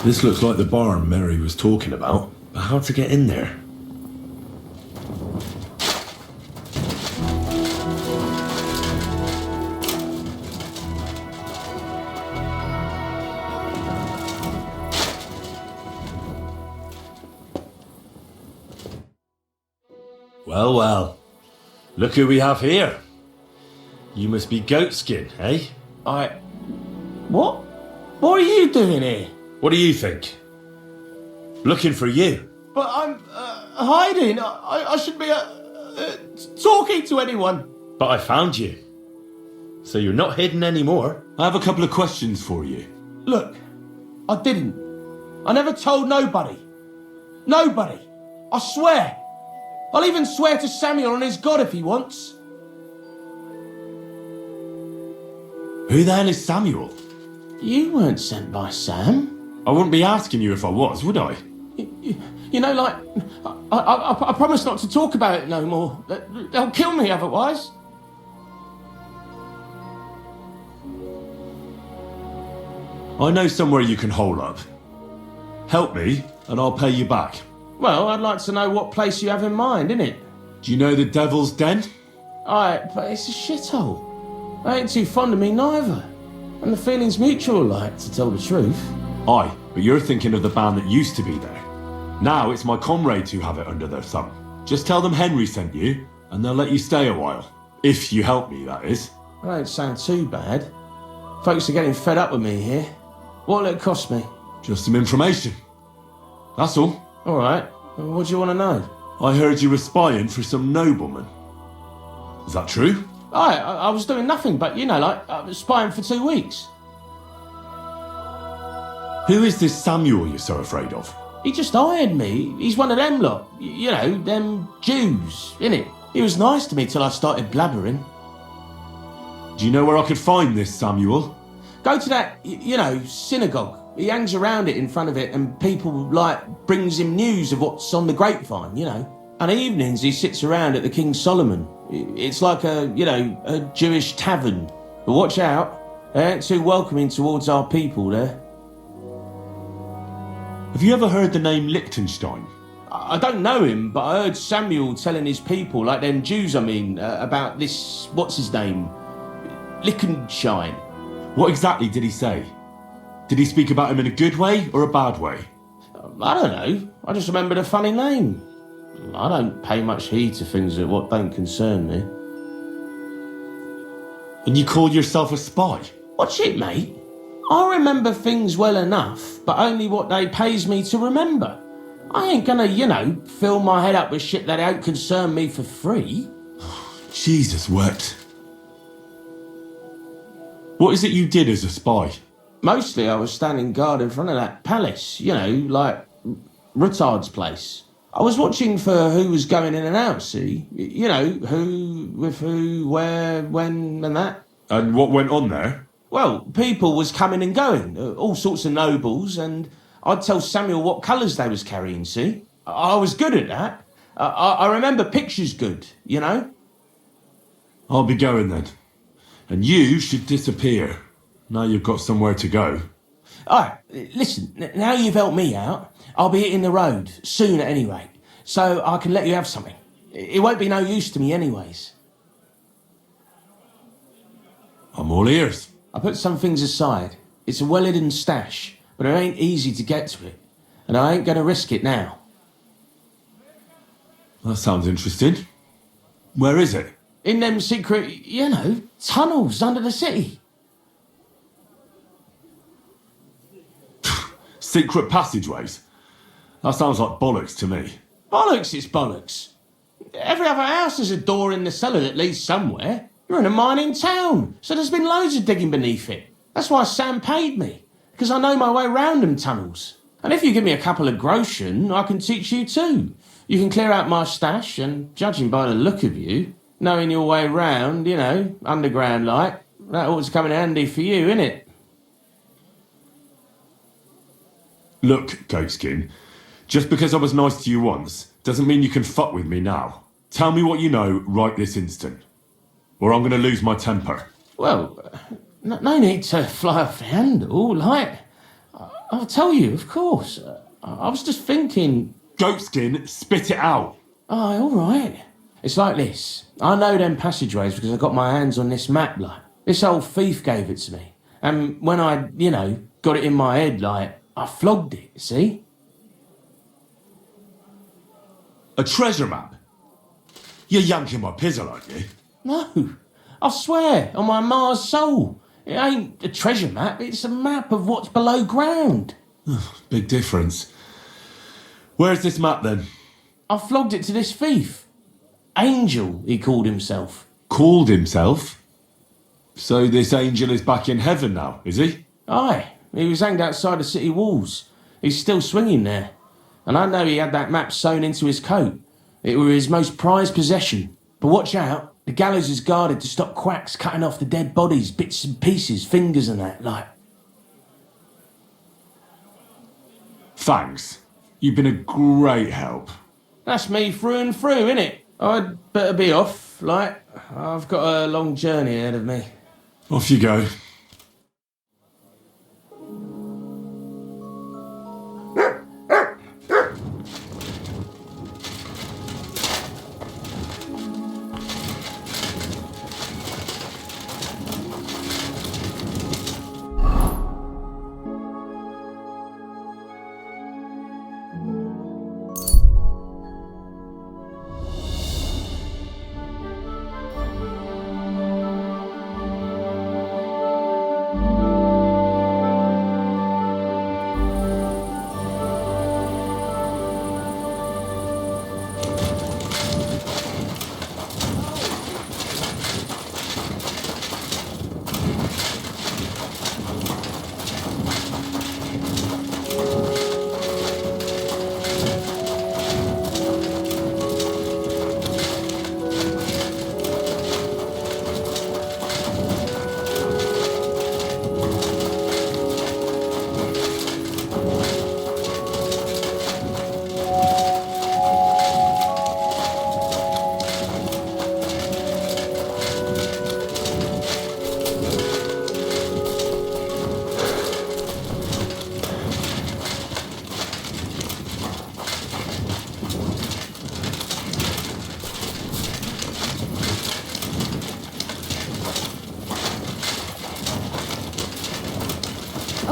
This looks like the barn Mary was talking about, but how to get in there? Well, well. Look who we have here. You must be Goatskin, eh? What? What are you doing here? What do you think? Looking for you. But I'm hiding. I should be talking to anyone. But I found you. So you're not hidden anymore. I have a couple of questions for you. Look, I didn't. I never told nobody. Nobody. I swear. I'll even swear to Samuel and his God if he wants. Who the hell is Samuel? You weren't sent by Sam. I wouldn't be asking you if I was, would I? You know, like, I promise not to talk about it no more. They'll kill me otherwise. I know somewhere you can hole up. Help me, and I'll pay you back. Well, I'd like to know what place you have in mind, innit? Do you know the Devil's Den? Aye, but it's a shithole. They ain't too fond of me neither. And the feeling's mutual, like, to tell the truth. Aye, but you're thinking of the band that used to be there. Now it's my comrades who have it under their thumb. Just tell them Henry sent you, and they'll let you stay a while. If you help me, that is. That don't sound too bad. Folks are getting fed up with me here. What'll it cost me? Just some information. That's all. All right. What do you want to know? I heard you were spying for some nobleman. Is that true? I was doing nothing but, you know, like, I was spying for 2 weeks. Who is this Samuel you're so afraid of? He just hired me. He's one of them lot. You know, them Jews, innit? He was nice to me till I started blabbering. Do you know where I could find this Samuel? Go to that, you know, synagogue. He hangs around it in front of it and people, like, brings him news of what's on the grapevine, you know. And evenings he sits around at the King Solomon. It's like a, you know, a Jewish tavern. But watch out, they ain't too welcoming towards our people there. Have you ever heard the name Liechtenstein? I don't know him, but I heard Samuel telling his people, like them Jews, about this, what's his name? Liechtenstein. What exactly did he say? Did he speak about him in a good way or a bad way? I don't know. I just remembered a funny name. I don't pay much heed to things that what don't concern me. And you call yourself a spy? Watch it, mate. I remember things well enough, but only what they pays me to remember. I ain't gonna, you know, fill my head up with shit that don't concern me for free. Jesus wept. What is it you did as a spy? Mostly I was standing guard in front of that palace, you know, like Rutard's place. I was watching for who was going in and out, see? You know, who, with who, where, when, and that. And what went on there? Well, people was coming and going, all sorts of nobles, and I'd tell Samuel what colours they was carrying, see? I was good at that. I remember pictures good, you know? I'll be going then. And you should disappear. Now you've got somewhere to go. All right, listen, now you've helped me out, I'll be hitting the road, soon at any rate, so I can let you have something. It won't be no use to me anyways. I'm all ears. I put some things aside. It's a well-hidden stash, but it ain't easy to get to it, and I ain't going to risk it now. That sounds interesting. Where is it? In them secret, you know, tunnels under the city. Secret passageways? That sounds like bollocks to me. Bollocks, it's bollocks. Every other house has a door in the cellar that leads somewhere. You're in a mining town, so there's been loads of digging beneath it. That's why Sam paid me, because I know my way round them tunnels. And if you give me a couple of groschen, I can teach you too. You can clear out my stash, and judging by the look of you, knowing your way round, you know, underground like, that ought to come in handy for you, innit? Look, Goatskin, just because I was nice to you once, doesn't mean you can fuck with me now. Tell me what you know right this instant, or I'm going to lose my temper. Well, no need to fly off the handle, like, I'll tell you, of course. I was just thinking... Goatskin, spit it out. Oh, all right. It's like this. I know them passageways because I got my hands on this map, like. This old thief gave it to me. And when I, got it in my head, like, I flogged it, see? A treasure map? You're yanking my pizzle, aren't you? No. I swear, on my Mars soul. It ain't a treasure map, it's a map of what's below ground. Big difference. Where's this map, then? I flogged it to this thief. Angel, he called himself. Called himself? So this angel is back in heaven now, is he? Aye, he was hanged outside the city walls. He's still swinging there. And I know he had that map sewn into his coat. It were his most prized possession. But watch out, the gallows is guarded to stop quacks cutting off the dead bodies, bits and pieces, fingers and that, like. Thanks. You've been a great help. That's me through and through, innit? I'd better be off, like. I've got a long journey ahead of me. Off you go.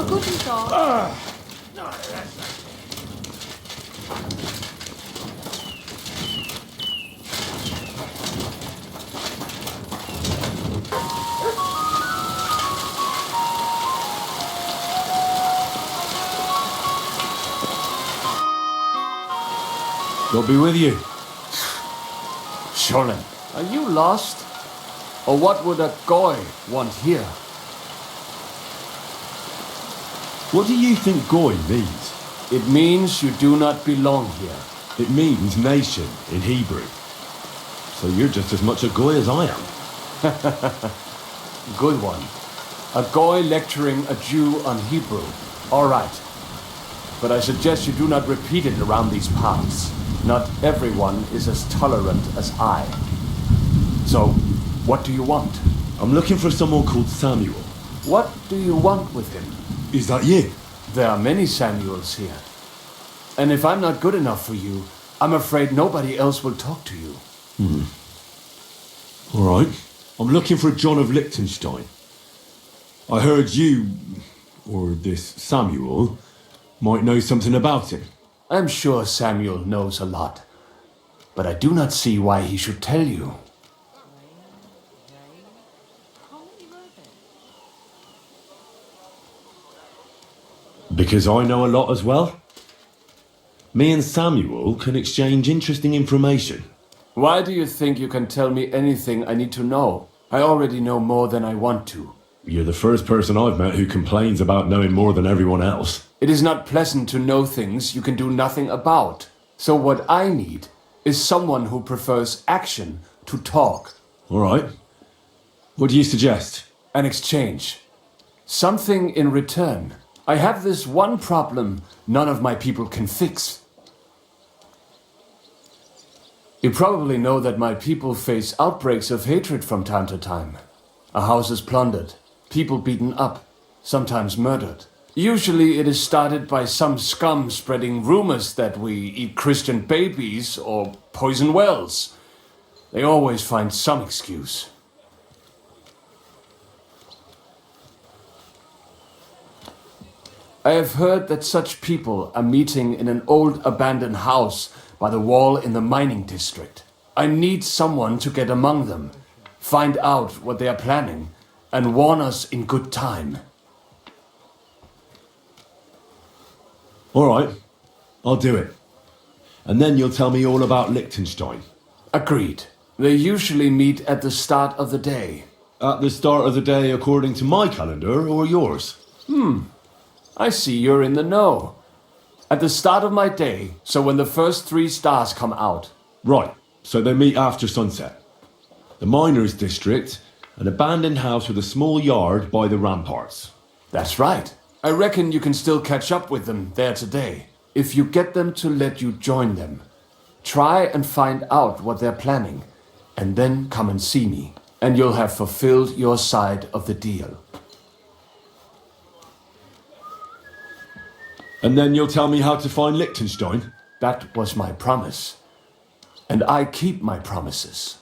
Guten Tag. God be with you. Sholem, are you lost? Or what would a goy want here? What do you think Goy means? It means you do not belong here. It means nation in Hebrew. So you're just as much a Goy as I am. Good one. A goy lecturing a Jew on Hebrew. All right. But I suggest you do not repeat it around these parts. Not everyone is as tolerant as I. So, what do you want? I'm looking for someone called Samuel. What do you want with him? Is that you? There are many Samuels here. And if I'm not good enough for you, I'm afraid nobody else will talk to you. All right. I'm looking for John of Liechtenstein. I heard you, or this Samuel, might know something about him. I'm sure Samuel knows a lot. But I do not see why he should tell you. Because I know a lot as well. Me and Samuel can exchange interesting information. Why do you think you can tell me anything I need to know? I already know more than I want to. You're the first person I've met who complains about knowing more than everyone else. It is not pleasant to know things you can do nothing about. So what I need is someone who prefers action to talk. All right. What do you suggest? An exchange. Something in return. I have this one problem none of my people can fix. You probably know that my people face outbreaks of hatred from time to time. A house is plundered, people beaten up, sometimes murdered. Usually it is started by some scum spreading rumors that we eat Christian babies or poison wells. They always find some excuse. I have heard that such people are meeting in an old abandoned house by the wall in the mining district. I need someone to get among them, find out what they are planning, and warn us in good time. All right, I'll do it. And then you'll tell me all about Liechtenstein. Agreed. They usually meet at the start of the day. At the start of the day according to my calendar or yours? I see you're in the know. At the start of my day, so when the first 3 stars come out. Right, so they meet after sunset. The miners' district, an abandoned house with a small yard by the ramparts. That's right. I reckon you can still catch up with them there today, if you get them to let you join them. Try and find out what they're planning, and then come and see me, and you'll have fulfilled your side of the deal. And then you'll tell me how to find Liechtenstein? That was my promise, and I keep my promises.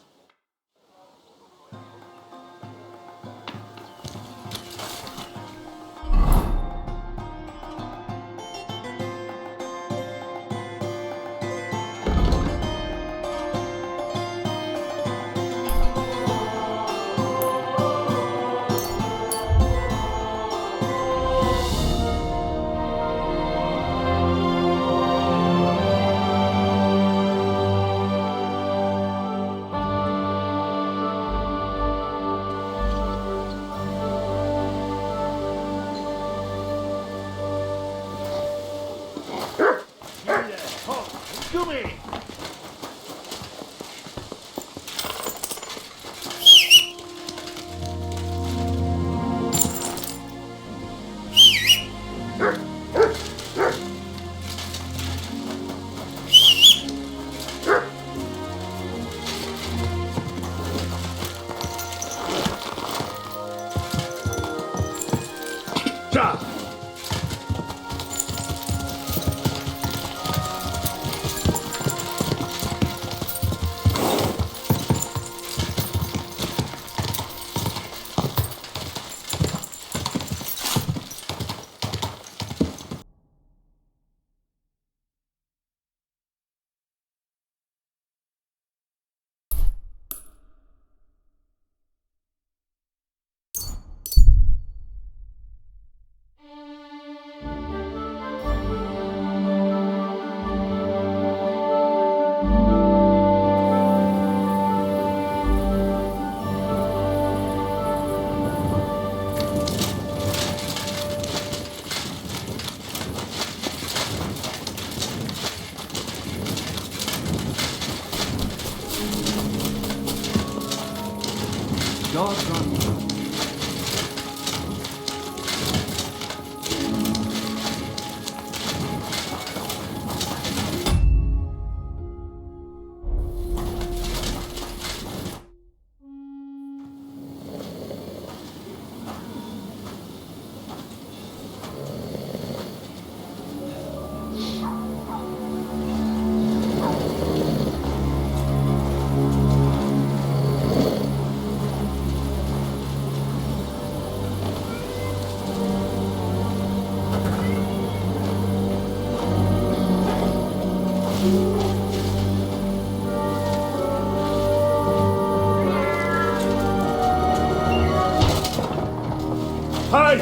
Hey!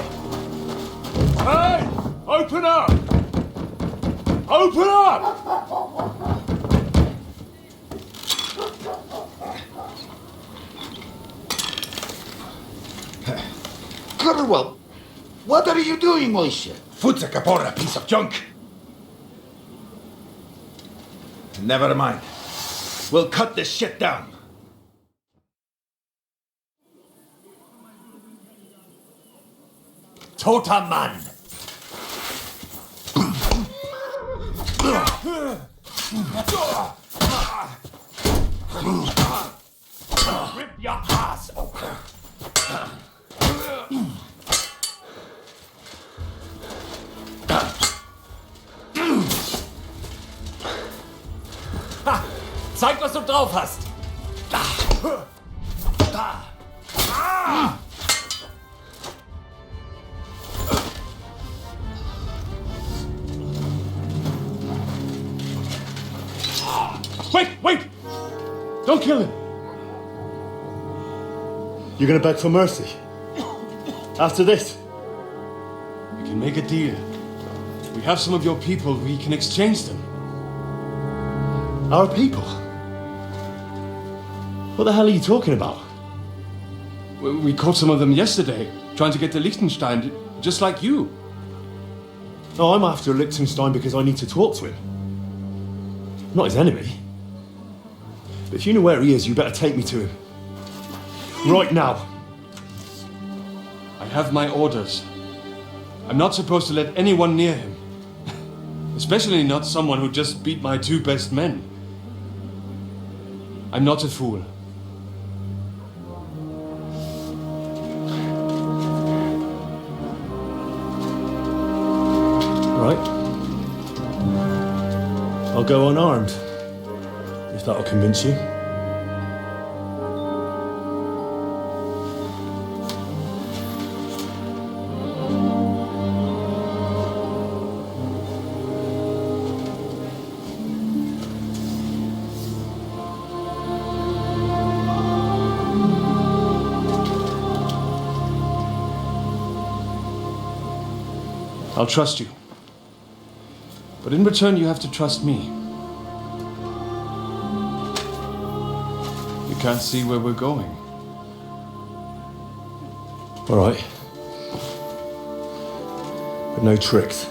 Hey! Open up! Open up! Colonel, what are you doing, Moishe? Foot's a capora, piece of junk. Never mind. We'll cut this shit down. Totaman! Rip your ass open! Zeig, was du drauf hast! Wait! Don't kill him! You're gonna beg for mercy? After this? We can make a deal. We have some of your people, we can exchange them. Our people? What the hell are you talking about? We caught some of them yesterday, trying to get to Liechtenstein, just like you. No, I'm after Liechtenstein because I need to talk to him. Not his enemy. But if you know where he is, you better take me to him. Right now. I have my orders. I'm not supposed to let anyone near him. Especially not someone who just beat my 2 best men. I'm not a fool. Right. I'll go unarmed. If that'll convince you. I'll trust you. But in return, you have to trust me. You can't see where we're going. All right. But no tricks.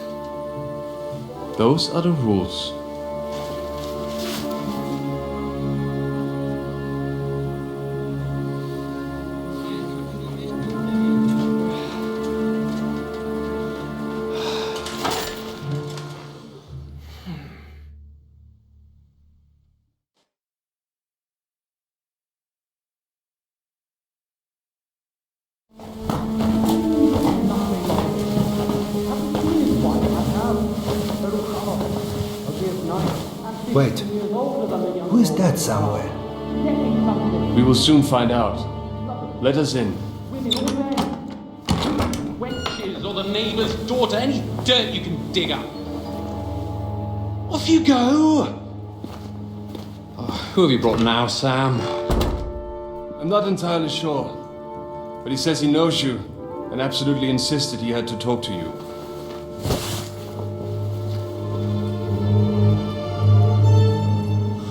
Those are the rules. Wait, who is that somewhere? We will soon find out. Let us in. Wenches or the neighbour's daughter, any dirt you can dig up. Off you go! Oh, who have you brought now, Sam? I'm not entirely sure. But he says he knows you and absolutely insisted he had to talk to you.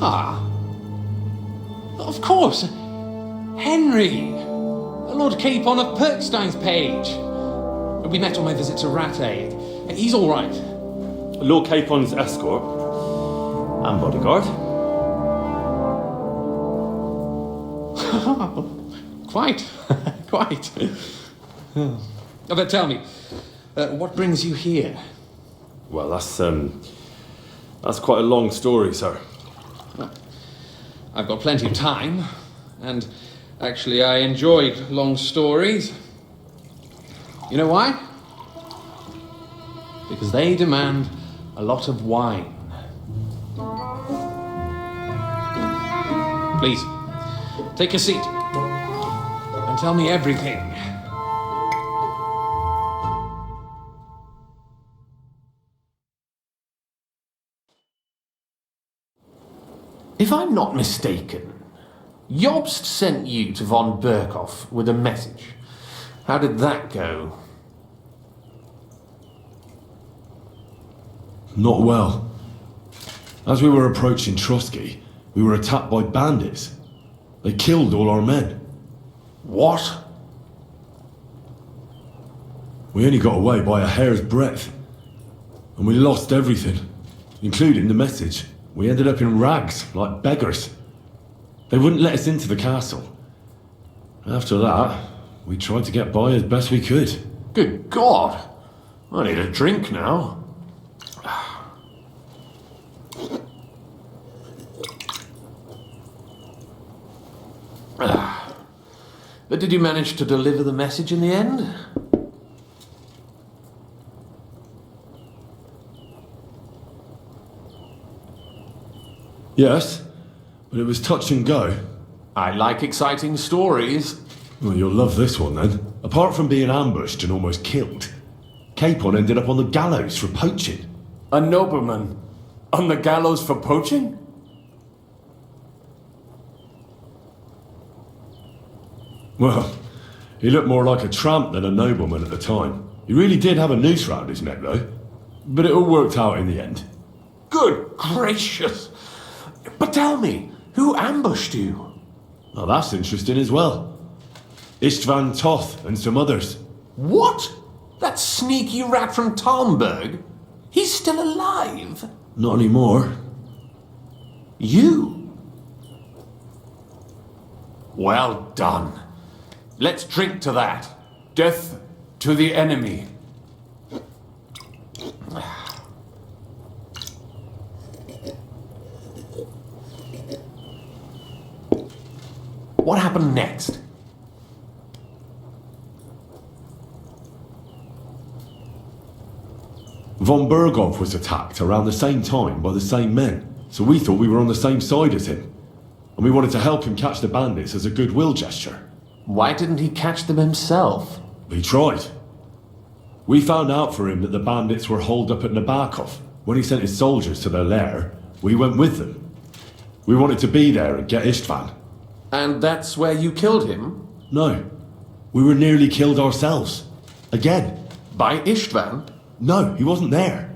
Ah. Of course. Henry. Lord Capon of Perkstein's page. We met on my visit to Rattay. He's all right. Lord Capon's escort and bodyguard. Quite. Quite. Oh, but tell me, what brings you here? Well, that's quite a long story, sir. Well, I've got plenty of time, and actually I enjoy long stories. You know why? Because they demand a lot of wine. Please, take a seat and tell me everything. If I'm not mistaken, Jobst sent you to von Berkhoff with a message. How did that go? Not well. As we were approaching Trotsky, we were attacked by bandits. They killed all our men. What? We only got away by a hair's breadth. And we lost everything, including the message. We ended up in rags, like beggars. They wouldn't let us into the castle. After that, we tried to get by as best we could. Good God! I need a drink now. But did you manage to deliver the message in the end? Yes, but it was touch and go. I like exciting stories. Well, you'll love this one then. Apart from being ambushed and almost killed, Capon ended up on the gallows for poaching. A nobleman on the gallows for poaching? Well, he looked more like a tramp than a nobleman at the time. He really did have a noose round his neck, though. But it all worked out in the end. Good gracious! But tell me, who ambushed you? Oh, that's interesting as well. Istvan Toth and some others. What? That sneaky rat from Talmberg? He's still alive? Not anymore. You? Well done. Let's drink to that. Death to the enemy. What happened next? Von Berghoff was attacked around the same time by the same men, so we thought we were on the same side as him. And we wanted to help him catch the bandits as a goodwill gesture. Why didn't he catch them himself? He tried. We found out for him that the bandits were holed up at Nabokov. When he sent his soldiers to their lair, we went with them. We wanted to be there and get Istvan. And that's where you killed him? No. We were nearly killed ourselves. Again. By Istvan? No, he wasn't there.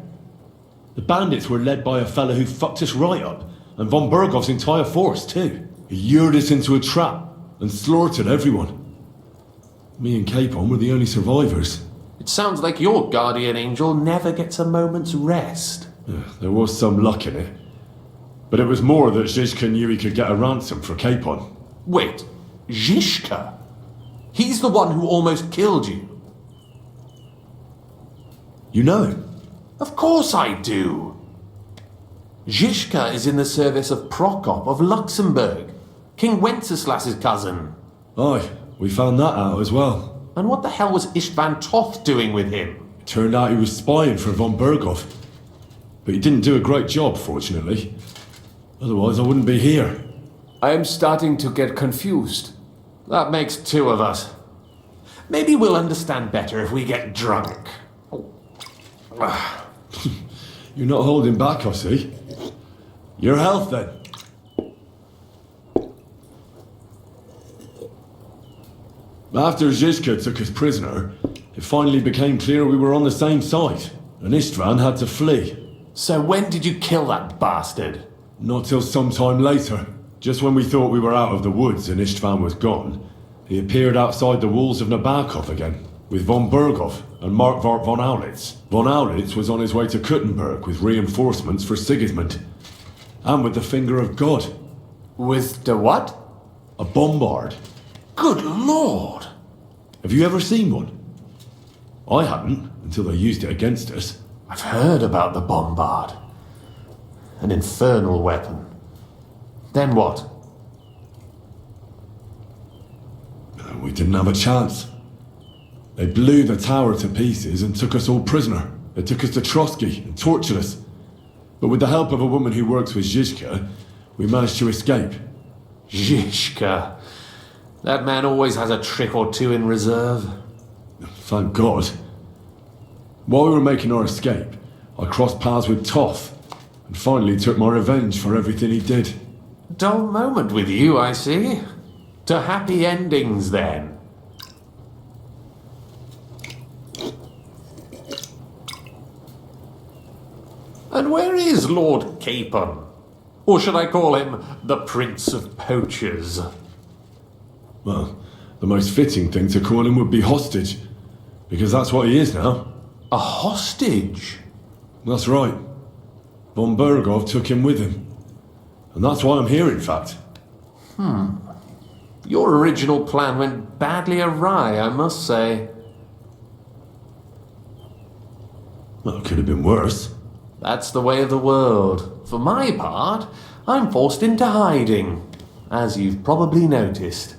The bandits were led by a fella who fucked us right up, and von Bergov's entire force too. He lured us into a trap and slaughtered everyone. Me and Capon were the only survivors. It sounds like your guardian angel never gets a moment's rest. Yeah, there was some luck in it. But it was more that Zizka knew he could get a ransom for Capon. Wait, Zizka? He's the one who almost killed you. You know him? Of course I do. Zizka is in the service of Prokop of Luxembourg, King Wenceslas's cousin. Aye, we found that out as well. And what the hell was Istvan Toth doing with him? It turned out he was spying for von Berghoff. But he didn't do a great job, fortunately. Otherwise I wouldn't be here. I am starting to get confused. That makes two of us. Maybe we'll understand better if we get drunk. You're not holding back, I see. Your health, then. After Zizka took us prisoner, it finally became clear we were on the same side, and Istvan had to flee. So when did you kill that bastard? Not till some time later. Just when we thought we were out of the woods and Istvan was gone, he appeared outside the walls of Nabokov again, with von Berghoff and Markvart von Aulitz. Von Aulitz was on his way to Kuttenberg with reinforcements for Sigismund, and with the finger of God. With the what? A bombard. Good lord! Have you ever seen one? I hadn't, until they used it against us. I've heard about the bombard. An infernal weapon. Then what? We didn't have a chance. They blew the tower to pieces and took us all prisoner. They took us to Trotsky and tortured us. But with the help of a woman who works with Zizka, we managed to escape. Zizka. That man always has a trick or two in reserve. Thank God. While we were making our escape, I crossed paths with Toth, and finally took my revenge for everything he did. Dull moment with you, I see. To happy endings, then. And where is Lord Capon? Or should I call him the Prince of Poachers? Well, the most fitting thing to call him would be hostage, because that's what he is now. A hostage? That's right. Von Berghoff took him with him. And that's why I'm here, in fact. Your original plan went badly awry, I must say. Well, it could have been worse. That's the way of the world. For my part, I'm forced into hiding, as you've probably noticed.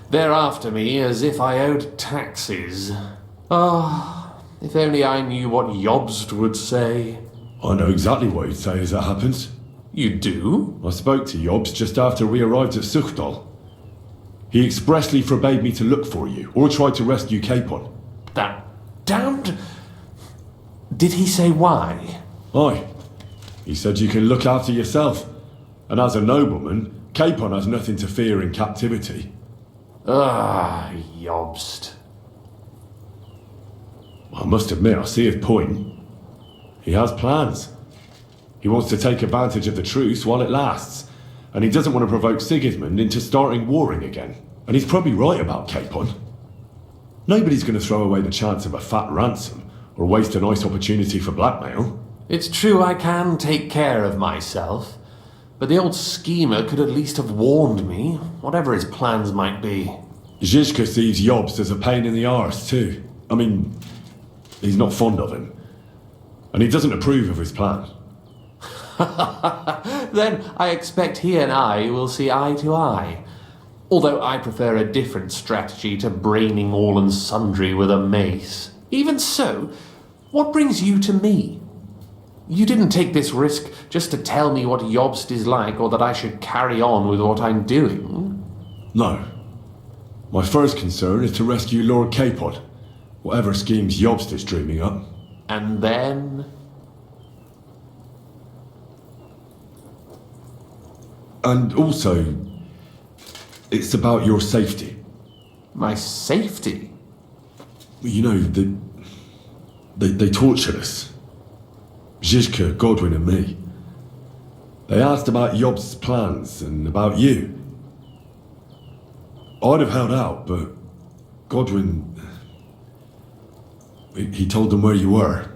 They're after me as if I owed taxes. If only I knew what Jobst would say. I know exactly what he'd say as that happens. You do? I spoke to Jobs just after we arrived at Suchdal. He expressly forbade me to look for you, or try to rescue Capon. That damned... Did he say why? Aye. He said you can look after yourself. And as a nobleman, Capon has nothing to fear in captivity. Ah, Jobst. I must admit, I see his point. He has plans. He wants to take advantage of the truce while it lasts. And he doesn't want to provoke Sigismund into starting warring again. And he's probably right about Capon. Nobody's going to throw away the chance of a fat ransom, or waste a nice opportunity for blackmail. It's true I can take care of myself, but the old schemer could at least have warned me, whatever his plans might be. Zizka sees Jobst as a pain in the arse, too. I mean, he's not fond of him. And he doesn't approve of his plan. Then I expect he and I will see eye to eye. Although I prefer a different strategy to braining all and sundry with a mace. Even so, what brings you to me? You didn't take this risk just to tell me what Jobst is like, or that I should carry on with what I'm doing. No. My first concern is to rescue Lord Capon, whatever schemes Jobst is dreaming up. And then... And also, it's about your safety. My safety? You know, they tortured us. Zizka, Godwin and me. They asked about Jobst's plans and about you. I'd have held out, but Godwin... He told them where you were.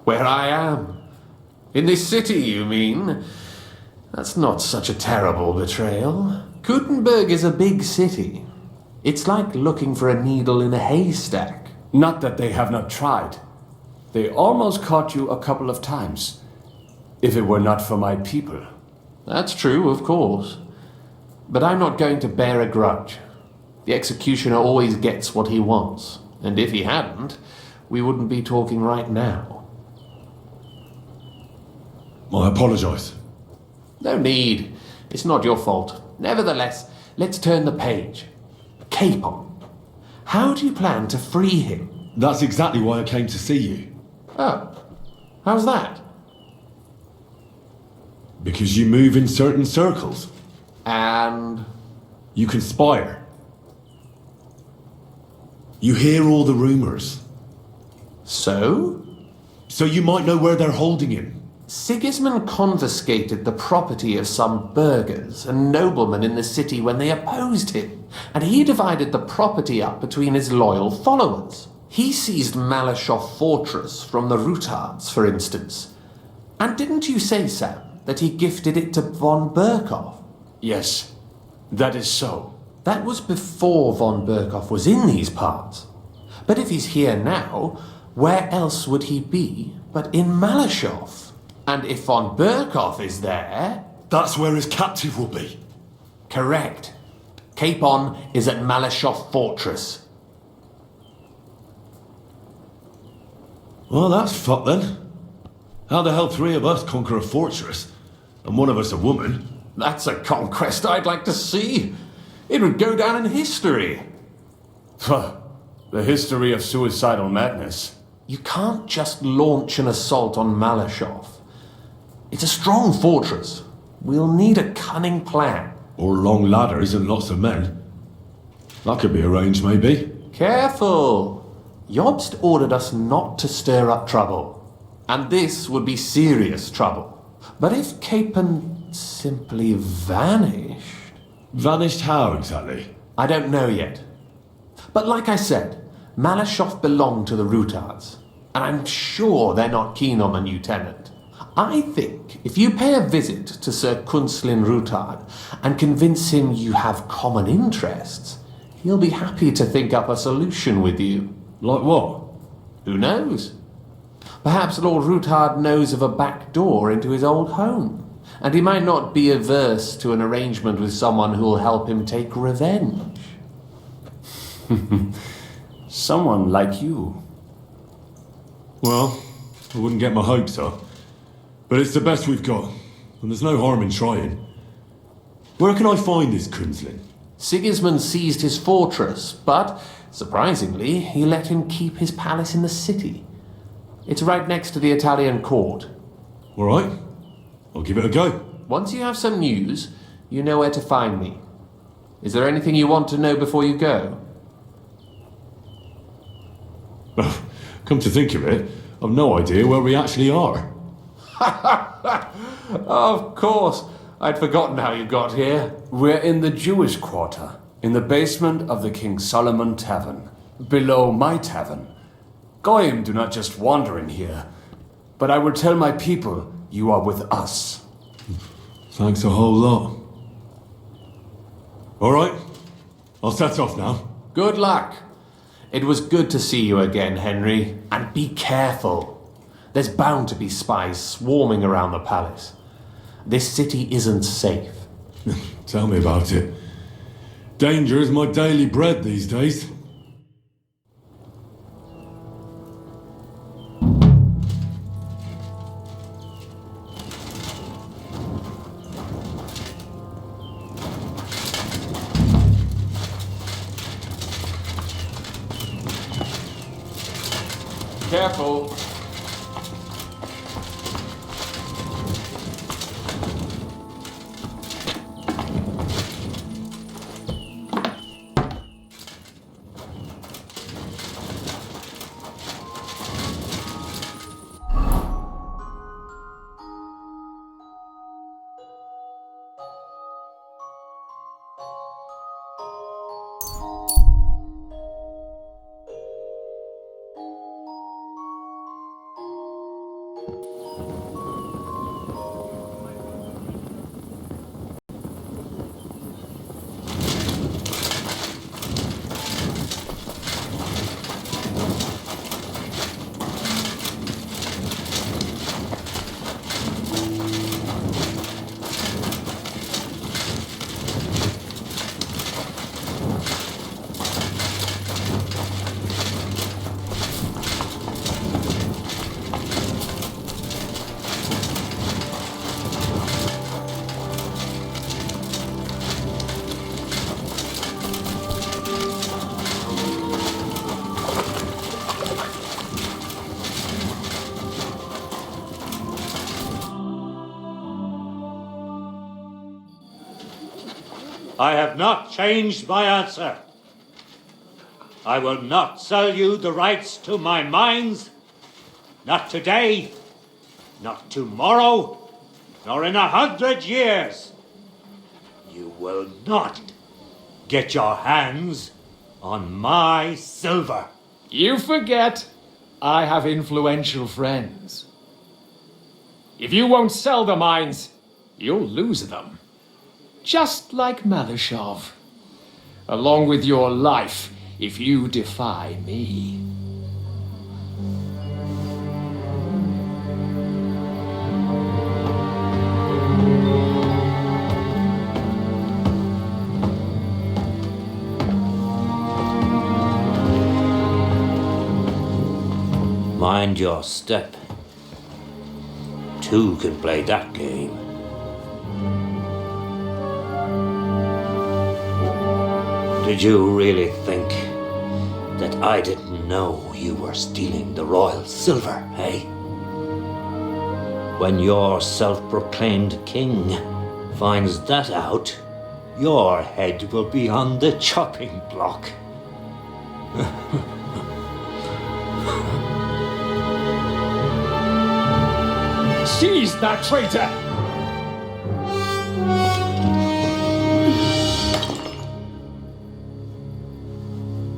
Where I am? In this city, you mean? That's not such a terrible betrayal. Gutenberg is a big city. It's like looking for a needle in a haystack. Not that they have not tried. They almost caught you a couple of times. If it were not for my people. That's true, of course. But I'm not going to bear a grudge. The executioner always gets what he wants. And if he hadn't, we wouldn't be talking right now. I apologise. No need. It's not your fault. Nevertheless, let's turn the page. Capon. How do you plan to free him? That's exactly why I came to see you. Oh. How's that? Because you move in certain circles. And... You conspire. You hear all the rumours. So? So you might know where they're holding him. Sigismund confiscated the property of some burghers and noblemen in the city when they opposed him, and he divided the property up between his loyal followers. He seized Malashov Fortress from the Rutards, for instance. And didn't you say, Sam, that he gifted it to von Berkhoff? Yes, that is so. That was before von Berkhoff was in these parts. But if he's here now, where else would he be but in Malashov? And if von Berkhoff is there... That's where his captive will be. Correct. Capon is at Malashov Fortress. Well, that's fucked then. How the hell three of us conquer a fortress, and one of us a woman? That's a conquest I'd like to see. It would go down in history. The history of suicidal madness. You can't just launch an assault on Malashov. It's a strong fortress. We'll need a cunning plan. Or long ladders and lots of men. That could be arranged, maybe. Careful! Jobst ordered us not to stir up trouble. And this would be serious trouble. But if Capon simply vanished... Vanished how, exactly? I don't know yet. But like I said, Malashov belonged to the Rutards. And I'm sure they're not keen on the new tenant. I think if you pay a visit to Sir Kunslin Rutard and convince him you have common interests, he'll be happy to think up a solution with you. Like what? Who knows? Perhaps Lord Rutard knows of a back door into his old home, and he might not be averse to an arrangement with someone who'll help him take revenge. Someone like you. Well, I wouldn't get my hopes up. But it's the best we've got, and there's no harm in trying. Where can I find this Kunzlin? Sigismund seized his fortress, but, surprisingly, he let him keep his palace in the city. It's right next to the Italian court. All right, I'll give it a go. Once you have some news, you know where to find me. Is there anything you want to know before you go? Come to think of it, I've no idea where we actually are. Of course. I'd forgotten how you got here. We're in the Jewish quarter, in the basement of the King Solomon Tavern, below my tavern. Goyim do not just wander in here, but I will tell my people you are with us. Thanks a whole lot. All right, I'll set off now. Good luck. It was good to see you again, Henry. And be careful. There's bound to be spies swarming around the palace. This city isn't safe. Tell me about it. Danger is my daily bread these days. Careful. I have not changed my answer. I will not sell you the rights to my mines. Not today, not tomorrow, nor in 100 years. You will not get your hands on my silver. You forget I have influential friends. If you won't sell the mines, you'll lose them. Just like Malashov. Along with your life, if you defy me. Mind your step. Two can play that game. Did you really think that I didn't know you were stealing the royal silver, eh? When your self-proclaimed king finds that out, your head will be on the chopping block. Seize that traitor!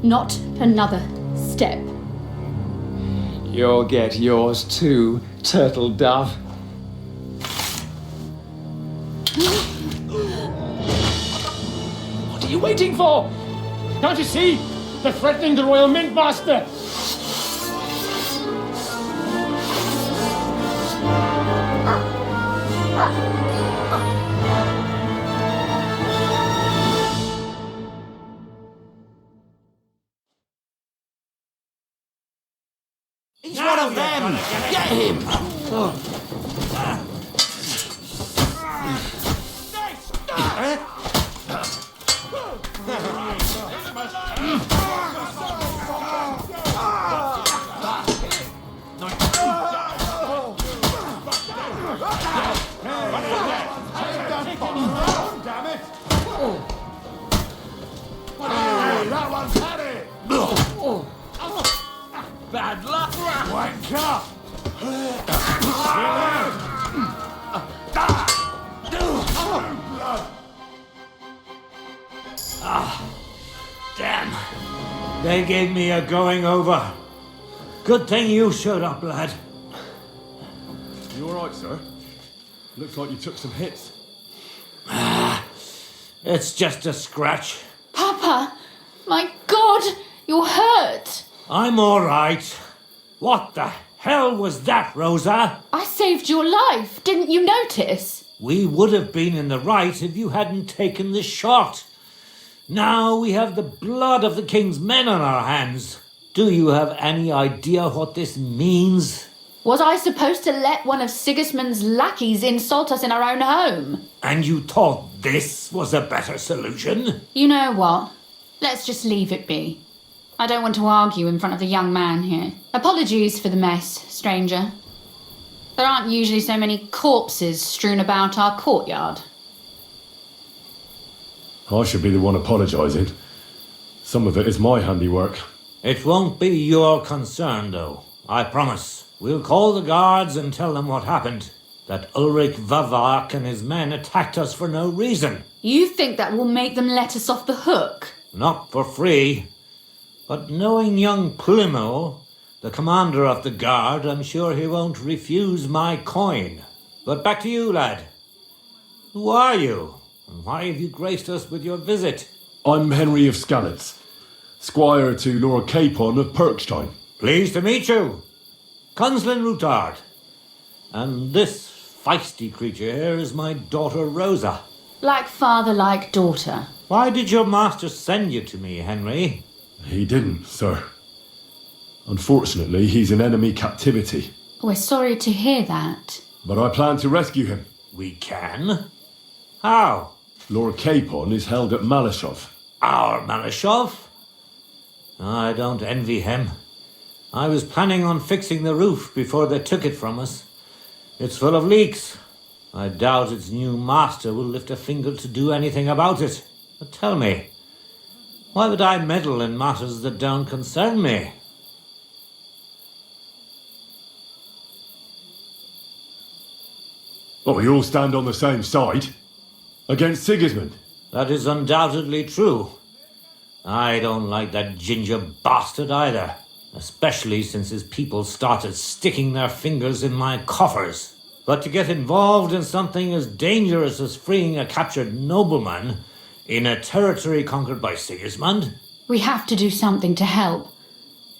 Not another step. You'll get yours too, turtle dove. What are you waiting for? Can't you see? They're threatening the Royal Mint Master! He's one of them! Get him! Bad luck! Wanker! Damn. They gave me a going over. Good thing you showed up, lad. You alright, sir? Looks like you took some hits. It's just a scratch. Papa! My God! You're hurt! I'm all right. What the hell was that, Rosa? I saved your life. Didn't you notice? We would have been in the right if you hadn't taken the shot. Now we have the blood of the king's men on our hands. Do you have any idea what this means? Was I supposed to let one of Sigismund's lackeys insult us in our own home? And you thought this was a better solution? You know what? Let's just leave it be. I don't want to argue in front of the young man here. Apologies for the mess, stranger. There aren't usually so many corpses strewn about our courtyard. I should be the one apologising. Some of it is my handiwork. It won't be your concern, though. I promise. We'll call the guards and tell them what happened. That Ulrich Vavak and his men attacked us for no reason. You think that will make them let us off the hook? Not for free. But knowing young Plimo, the commander of the guard, I'm sure he won't refuse my coin. But back to you, lad. Who are you? And why have you graced us with your visit? I'm Henry of Skalitz, squire to Lord Capon of Perkstein. Pleased to meet you. Conslin Routard. And this feisty creature here is my daughter Rosa. Like father, like daughter. Why did your master send you to me, Henry? He didn't, sir. Unfortunately, he's in enemy captivity. We're sorry to hear that. But I plan to rescue him. We can? How? Lord Capon is held at Malashov. Our Malashov? I don't envy him. I was planning on fixing the roof before they took it from us. It's full of leaks. I doubt its new master will lift a finger to do anything about it. But tell me, why would I meddle in matters that don't concern me? Oh, we all stand on the same side. Against Sigismund. That is undoubtedly true. I don't like that ginger bastard either. Especially since his people started sticking their fingers in my coffers. But to get involved in something as dangerous as freeing a captured nobleman in a territory conquered by Sigismund? We have to do something to help.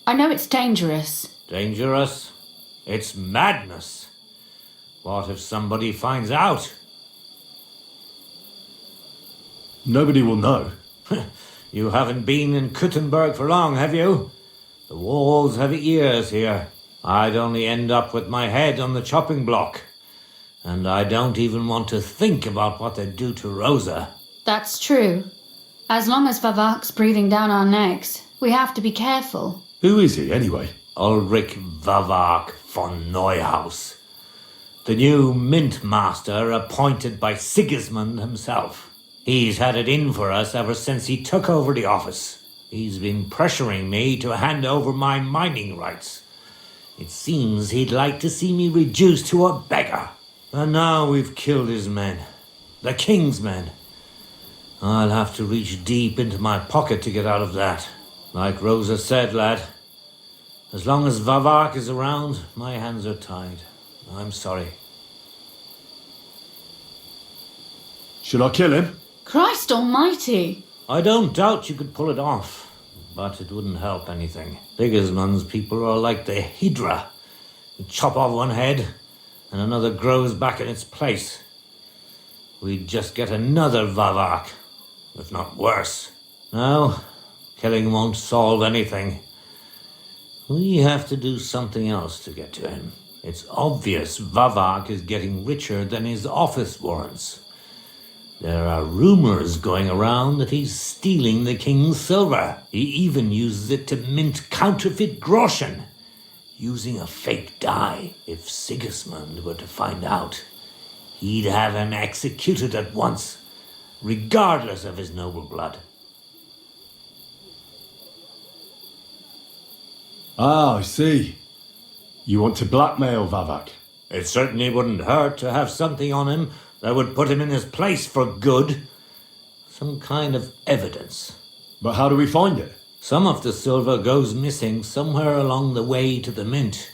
I know it's dangerous. Dangerous? It's madness. What if somebody finds out? Nobody will know. You haven't been in Kuttenberg for long, have you? The walls have ears here. I'd only end up with my head on the chopping block. And I don't even want to think about what they'd do to Rosa. That's true. As long as Vavak's breathing down our necks, we have to be careful. Who is he, anyway? Ulrich Vavak von Neuhaus. The new mint master appointed by Sigismund himself. He's had it in for us ever since he took over the office. He's been pressuring me to hand over my mining rights. It seems he'd like to see me reduced to a beggar. And now we've killed his men. The king's men. I'll have to reach deep into my pocket to get out of that. Like Rosa said, lad, as long as Vavak is around, my hands are tied. I'm sorry. Should I kill him? Christ almighty! I don't doubt you could pull it off, but it wouldn't help anything. Sigismund's people are like the Hydra. You chop off one head, and another grows back in its place. We'd just get another Vavak, if not worse. No, killing won't solve anything. We have to do something else to get to him. It's obvious Vavak is getting richer than his office warrants. There are rumors going around that he's stealing the king's silver. He even uses it to mint counterfeit groschen, using a fake die. If Sigismund were to find out, he'd have him executed at once, regardless of his noble blood. Ah, I see. You want to blackmail Vavak? It certainly wouldn't hurt to have something on him that would put him in his place for good. Some kind of evidence. But how do we find it? Some of the silver goes missing somewhere along the way to the mint,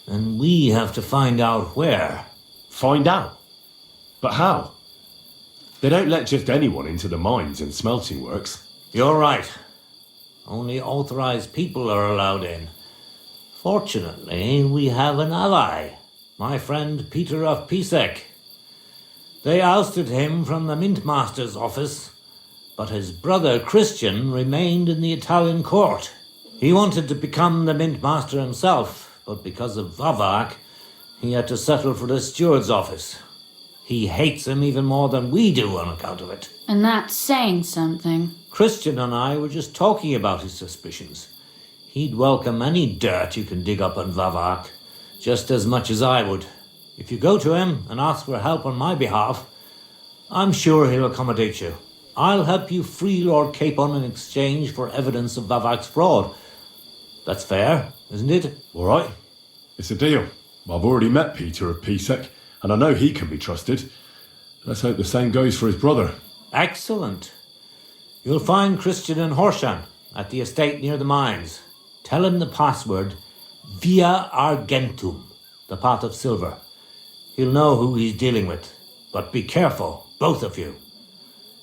and we have to find out where. Find out? But how? They don't let just anyone into the mines and smelting works. You're right. Only authorized people are allowed in. Fortunately, we have an ally, my friend Peter of Pisek. They ousted him from the Mintmaster's office, but his brother Christian remained in the Italian court. He wanted to become the Mintmaster himself, but because of Vavak, he had to settle for the steward's office. He hates him even more than we do on account of it. And that's saying something. Christian and I were just talking about his suspicions. He'd welcome any dirt you can dig up on Vavak, just as much as I would. If you go to him and ask for help on my behalf, I'm sure he'll accommodate you. I'll help you free Lord Capon in exchange for evidence of Vavak's fraud. That's fair, isn't it? All right. It's a deal. I've already met Peter of Pisek, and I know he can be trusted. Let's hope the same goes for his brother. Excellent. You'll find Christian in Horshan, at the estate near the mines. Tell him the password, Via Argentum, the pot of silver. He'll know who he's dealing with. But be careful, both of you.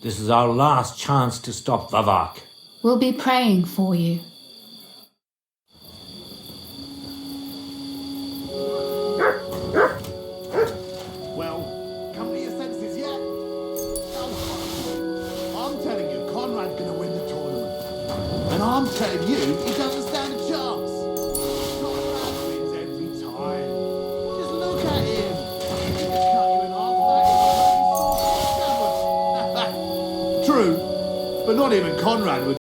This is our last chance to stop Vavak. We'll be praying for you. Well, come to your senses yet? I'm telling you, Conrad's gonna win the tournament. And I'm telling you, he doesn't stand a chance. Conrad wins every time. Just look at him. He could cut you in half that. True, but not even Conrad would